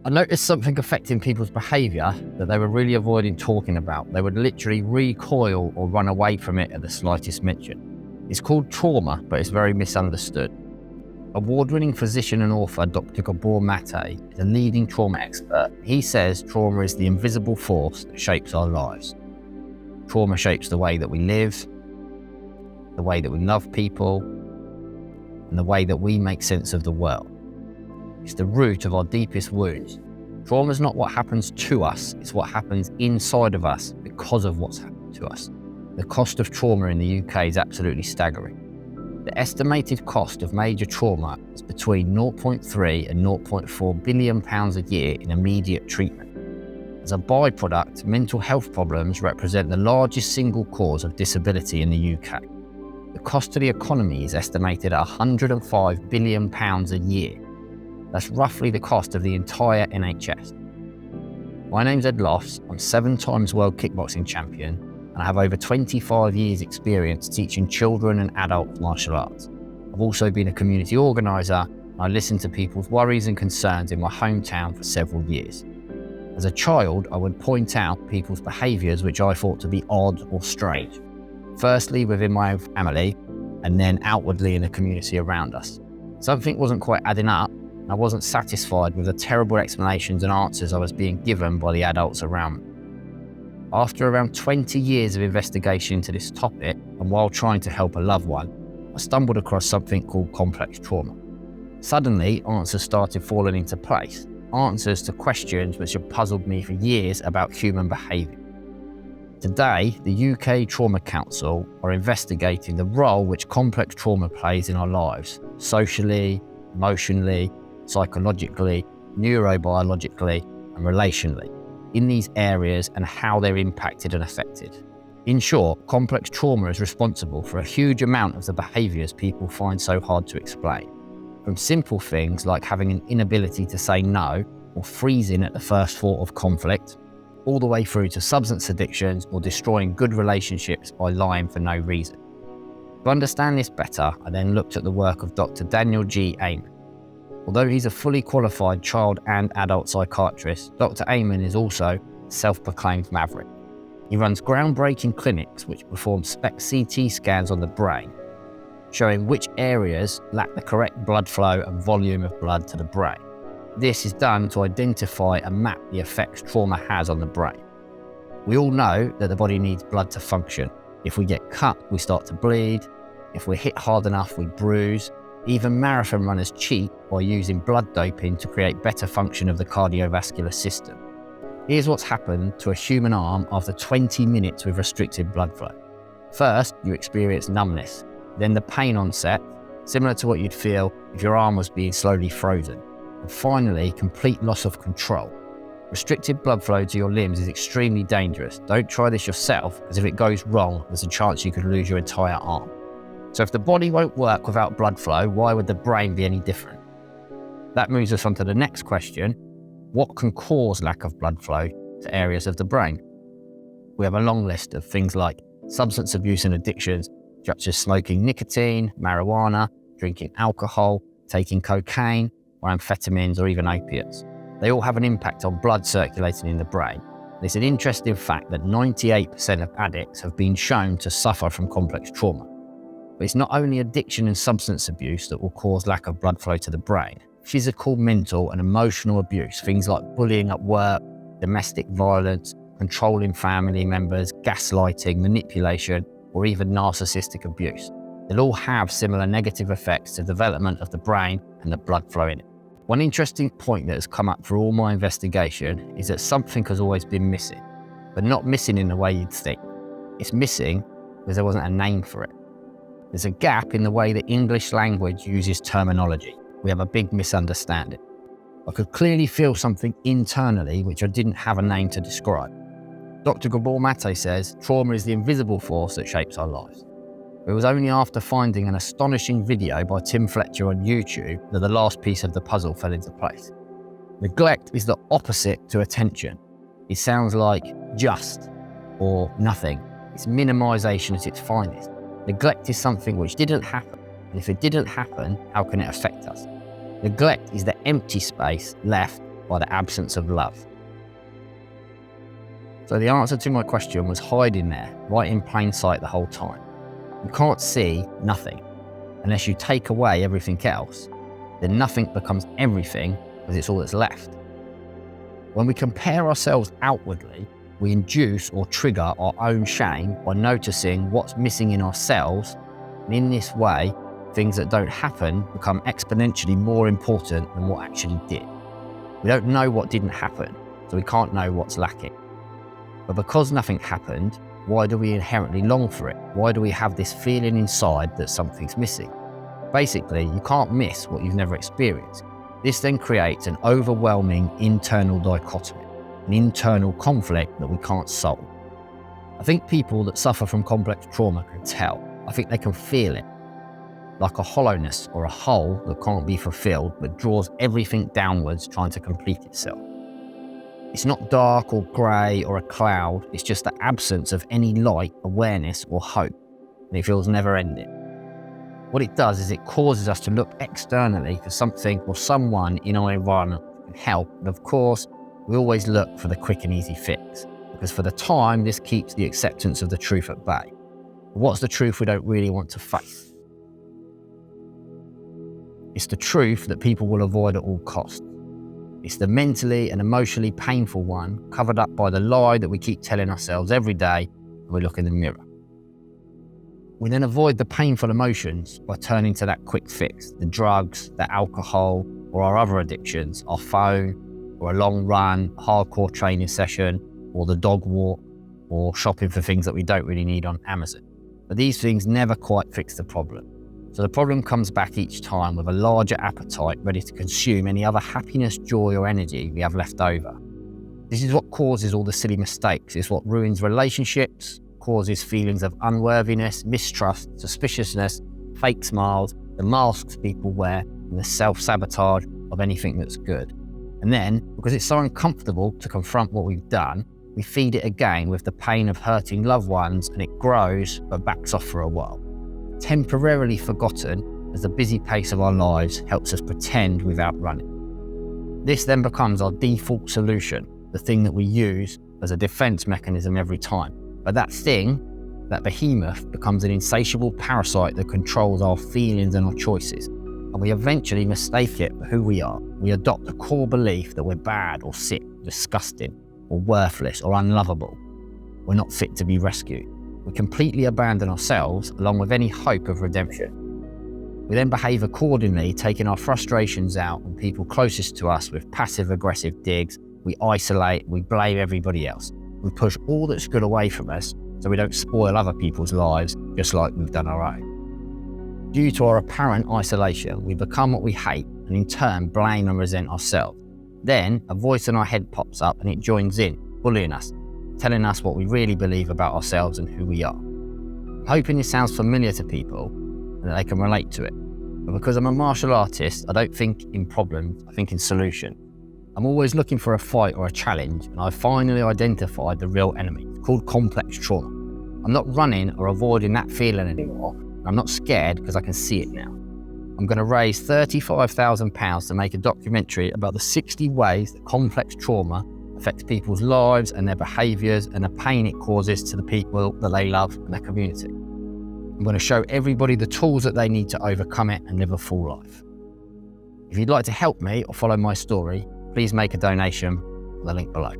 I noticed something affecting people's behaviour that they were really avoiding talking about. They would literally recoil or run away from it at the slightest mention. It's called trauma, but it's very misunderstood. Award-winning physician and author Dr. Gabor Maté is a leading trauma expert. He says trauma is the invisible force that shapes our lives. Trauma shapes the way that we live, the way that we love people, and the way that we make sense of the world. It's the root of our deepest wounds. Trauma is not what happens to us, it's what happens inside of us because of what's happened to us. The cost of trauma in the UK is absolutely staggering. The estimated cost of major trauma is between 0.3 and 0.4 billion pounds a year in immediate treatment. As a byproduct, mental health problems represent the largest single cause of disability in the UK. The cost to the economy is estimated at £105 billion a year. That's roughly the cost of the entire NHS. My name's Ed Lofts, I'm 7 times world kickboxing champion, and I have over 25 years experience teaching children and adult martial arts. I've also been a community organiser, and I listened to people's worries and concerns in my hometown for several years. As a child, I would point out people's behaviours which I thought to be odd or strange. Firstly within my own family, and then outwardly in the community around us. Something wasn't quite adding up. I wasn't satisfied with the terrible explanations and answers I was being given by the adults around me. After around 20 years of investigation into this topic, and while trying to help a loved one, I stumbled across something called complex trauma. Suddenly, answers started falling into place, answers to questions which had puzzled me for years about human behaviour. Today, the UK Trauma Council are investigating the role which complex trauma plays in our lives, socially, emotionally, psychologically, neurobiologically, and relationally, in these areas and how they're impacted and affected. In short, complex trauma is responsible for a huge amount of the behaviours people find so hard to explain. From simple things like having an inability to say no or freezing at the first thought of conflict, all the way through to substance addictions or destroying good relationships by lying for no reason. To understand this better, I then looked at the work of Dr. Daniel G. Amen. Although he's a fully qualified child and adult psychiatrist, Dr. Amen is also a self-proclaimed maverick. He runs groundbreaking clinics which perform CT scans on the brain, showing which areas lack the correct blood flow and volume of blood to the brain. This is done to identify and map the effects trauma has on the brain. We all know that the body needs blood to function. If we get cut, we start to bleed. If we're hit hard enough, we bruise. Even marathon runners cheat by using blood doping to create better function of the cardiovascular system. Here's what's happened to a human arm after 20 minutes with restricted blood flow. First, you experience numbness, then the pain onset, similar to what you'd feel if your arm was being slowly frozen, and finally, complete loss of control. Restricted blood flow to your limbs is extremely dangerous. Don't try this yourself, as if it goes wrong, there's a chance you could lose your entire arm. So if the body won't work without blood flow, why would the brain be any different? That moves us on to the next question. What can cause lack of blood flow to areas of the brain? We have a long list of things like substance abuse and addictions, such as smoking nicotine, marijuana, drinking alcohol, taking cocaine, or amphetamines, or even opiates. They all have an impact on blood circulating in the brain. It's an interesting fact that 98% of addicts have been shown to suffer from complex trauma. But it's not only addiction and substance abuse that will cause lack of blood flow to the brain. Physical, mental, and emotional abuse, things like bullying at work, domestic violence, controlling family members, gaslighting, manipulation, or even narcissistic abuse. They'll all have similar negative effects to the development of the brain and the blood flow in it. One interesting point that has come up through all my investigation is that something has always been missing, but not missing in the way you'd think. It's missing because there wasn't a name for it. There's a gap in the way the English language uses terminology. We have a big misunderstanding. I could clearly feel something internally which I didn't have a name to describe. Dr. Gabor Maté says trauma is the invisible force that shapes our lives. It was only after finding an astonishing video by Tim Fletcher on YouTube that the last piece of the puzzle fell into place. Neglect is the opposite to attention. It sounds like just or nothing. It's minimization at its finest. Neglect is something which didn't happen, and if it didn't happen, how can it affect us? Neglect is the empty space left by the absence of love. So the answer to my question was hiding there, right in plain sight the whole time. You can't see nothing. Unless you take away everything else, then nothing becomes everything because it's all that's left. When we compare ourselves outwardly, we induce or trigger our own shame by noticing what's missing in ourselves, and in this way, things that don't happen become exponentially more important than what actually did. We don't know what didn't happen, so we can't know what's lacking. But because nothing happened, why do we inherently long for it? Why do we have this feeling inside that something's missing? Basically, you can't miss what you've never experienced. This then creates an overwhelming internal dichotomy, an internal conflict that we can't solve. I think people that suffer from complex trauma can tell. I think they can feel it, like a hollowness or a hole that can't be fulfilled but draws everything downwards trying to complete itself. It's not dark or grey or a cloud, it's just the absence of any light, awareness or hope, and it feels never ending. What it does is it causes us to look externally for something or someone in our environment that can help, and of course, we always look for the quick and easy fix, because for the time, this keeps the acceptance of the truth at bay. But what's the truth we don't really want to face? It's the truth that people will avoid at all costs. It's the mentally and emotionally painful one, covered up by the lie that we keep telling ourselves every day when we look in the mirror. We then avoid the painful emotions by turning to that quick fix, the drugs, the alcohol, or our other addictions, our phone, or a long run, hardcore training session, or the dog walk, or shopping for things that we don't really need on Amazon. But these things never quite fix the problem. So the problem comes back each time with a larger appetite ready to consume any other happiness, joy or energy we have left over. This is what causes all the silly mistakes. It's what ruins relationships, causes feelings of unworthiness, mistrust, suspiciousness, fake smiles, the masks people wear, and the self-sabotage of anything that's good. And then, because it's so uncomfortable to confront what we've done, we feed it again with the pain of hurting loved ones, and it grows but backs off for a while. Temporarily forgotten as the busy pace of our lives helps us pretend we've outrun it. This then becomes our default solution, the thing that we use as a defense mechanism every time. But that thing, that behemoth, becomes an insatiable parasite that controls our feelings and our choices. And we eventually mistake it for who we are. We adopt a core belief that we're bad or sick, disgusting, or worthless or unlovable. We're not fit to be rescued. We completely abandon ourselves along with any hope of redemption. We then behave accordingly, taking our frustrations out on people closest to us with passive-aggressive digs. We isolate, we blame everybody else. We push all that's good away from us so we don't spoil other people's lives just like we've done our own. Due to our apparent isolation, we become what we hate and in turn blame and resent ourselves. Then a voice in our head pops up and it joins in, bullying us, telling us what we really believe about ourselves and who we are. I'm hoping this sounds familiar to people and that they can relate to it. But because I'm a martial artist, I don't think in problems, I think in solutions. I'm always looking for a fight or a challenge, and I've finally identified the real enemy. It's called complex trauma. I'm not running or avoiding that feeling anymore. I'm not scared because I can see it now. I'm going to raise £35,000 to make a documentary about the 60 ways that complex trauma affects people's lives and their behaviours and the pain it causes to the people that they love and their community. I'm going to show everybody the tools that they need to overcome it and live a full life. If you'd like to help me or follow my story, please make a donation on the link below.